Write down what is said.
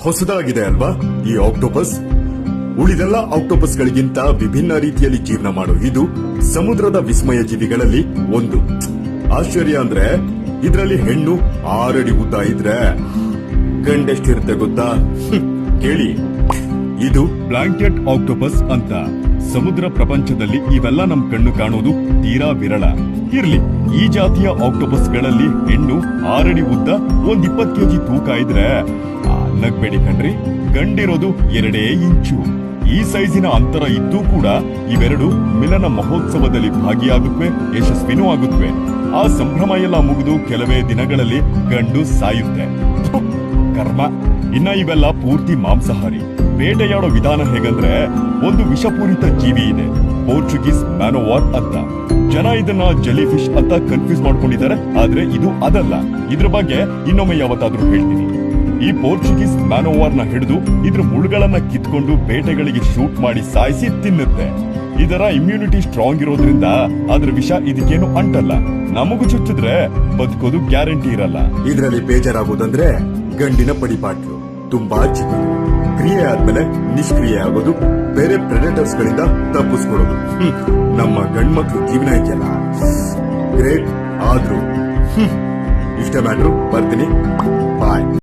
ಹೊಸದಾಗಿದೆ ಅಲ್ವಾ ಈ ಆಕ್ಟೋಪಸ್. ಉಳಿದೆಲ್ಲ ಆಕ್ಟೋಪಸ್ ಗಳಿಗಿಂತ ವಿಭಿನ್ನ ರೀತಿಯಲ್ಲಿ ಜೀವನ ಮಾಡೋ ಇದು ಸಮುದ್ರದ ವಿಸ್ಮಯ ಜೀವಿಗಳಲ್ಲಿ ಒಂದು. ಆಶ್ಚರ್ಯ ಅಂದ್ರೆ ಇದರಲ್ಲಿ ಹೆಣ್ಣು 6 ಅಡಿ ಉದ್ದ ಇದ್ರೆ ಗಂಡೆಷ್ಟಿರುತ್ತೆ ಗೊತ್ತಾ? ಕೇಳಿ, ಇದು ಬ್ಲಾಂಕೆಟ್ ಆಕ್ಟೋಪಸ್ ಅಂತ. ಸಮುದ್ರ ಪ್ರಪಂಚದಲ್ಲಿ ಇವೆಲ್ಲ ನಮ್ ಕಣ್ಣು ಕಾಣೋದು ತೀರಾ ವಿರಳ. ಇರ್ಲಿ, ಈ ಜಾತಿಯ ಆಕ್ಟೋಪಸ್ ಗಳಲ್ಲಿ ಹೆಣ್ಣು 6 ಅಡಿ ಉದ್ದ, 20 ಕೆಜಿ ತೂಕ ಇದ್ರೆ ನಗ್ಬೇಡಿ ಕಣ್ರಿ, ಗಂಡಿರೋದು 2 ಇಂಚು. ಈ ಸೈಜಿನ ಅಂತರ ಇದ್ದೂ ಕೂಡ ಇವೆರಡು ಮಿಲನ ಮಹೋತ್ಸವದಲ್ಲಿ ಭಾಗಿಯಾಗುತ್ತವೆ, ಯಶಸ್ವಿನೂ ಆಗುತ್ತವೆ. ಆ ಸಂಭ್ರಮ ಎಲ್ಲ ಮುಗಿದು ಕೆಲವೇ ದಿನಗಳಲ್ಲಿ ಗಂಡು ಸಾಯುತ್ತೆ. ಕರ್ಮ. ಇನ್ನ ಇವೆಲ್ಲ ಪೂರ್ತಿ ಮಾಂಸಾಹಾರಿ. ಬೇಟೆಯಾಡೋ ವಿಧಾನ ಹೇಗಂದ್ರೆ, ಒಂದು ವಿಷಪೂರಿತ ಜೀವಿ ಇದೆ, ಪೋರ್ಚುಗೀಸ್ ಮ್ಯಾನೋವಾರ್ ಅಂತ. ಜನ ಇದನ್ನ ಜೆಲಿ ಫಿಶ್ ಅಂತ ಕನ್ಫ್ಯೂಸ್ ಮಾಡ್ಕೊಂಡಿದ್ದಾರೆ, ಆದ್ರೆ ಇದು ಅದಲ್ಲ. ಇದ್ರ ಬಗ್ಗೆ ಇನ್ನೊಮ್ಮೆ ಯಾವತ್ತಾದ್ರೂ ಹೇಳ್ತೀನಿ. ಈ ಪೋರ್ಚುಗೀಸ್ ಮ್ಯಾನೋವಾರ್ ನ ಹಿಡಿದು ಇದ್ರ ಮುಳ್ಳುಗಳನ್ನ ಕಿತ್ಕೊಂಡು ಬೇಟೆಗಳಿಗೆ ಶೂಟ್ ಮಾಡಿ ಸಾಯಿಸಿ ತಿನ್ನುತ್ತೆ. ಇದರ ಇಮ್ಯುನಿಟಿ ಸ್ಟ್ರಾಂಗ್ ಇರೋದ್ರಿಂದ ಅದ್ರ ವಿಷ ಇದಕ್ಕೇನು ಅಂಟಲ್ಲ. ನಮಗೂ ಚುಚ್ಚಿದ್ರೆ ಬದುಕೋದು ಗ್ಯಾರಂಟಿ ಇರಲ್ಲ. ಇದರಲ್ಲಿ ಬೇಜಾರಾಗೋದಂದ್ರೆ ಗಂಡಿನ ಪಡಿಪಾಟ್ಲು ತುಂಬಾ ಚಿಕ್ಕದು. ಕ್ರಿಯೆ ಆದ್ಮೇಲೆ ನಿಷ್ಕ್ರಿಯೆ ಆಗೋದು, ಬೇರೆ ಪ್ರೆಡೆಟರ್ಸ್ ಗಳಿಂದ ತಪ್ಪಿಸ್ಕೊಡೋದು. ನಮ್ಮ ಗಂಡ್ಮಕ್ಳು ಜೀವನ ಇದೆಯಲ್ಲ, ಗ್ರೇಟ್. ಆದ್ರೂ ಇಷ್ಟ ಮ್ಯಾಟ್ರು. ಬರ್ತೀನಿ, ಬಾಯ್.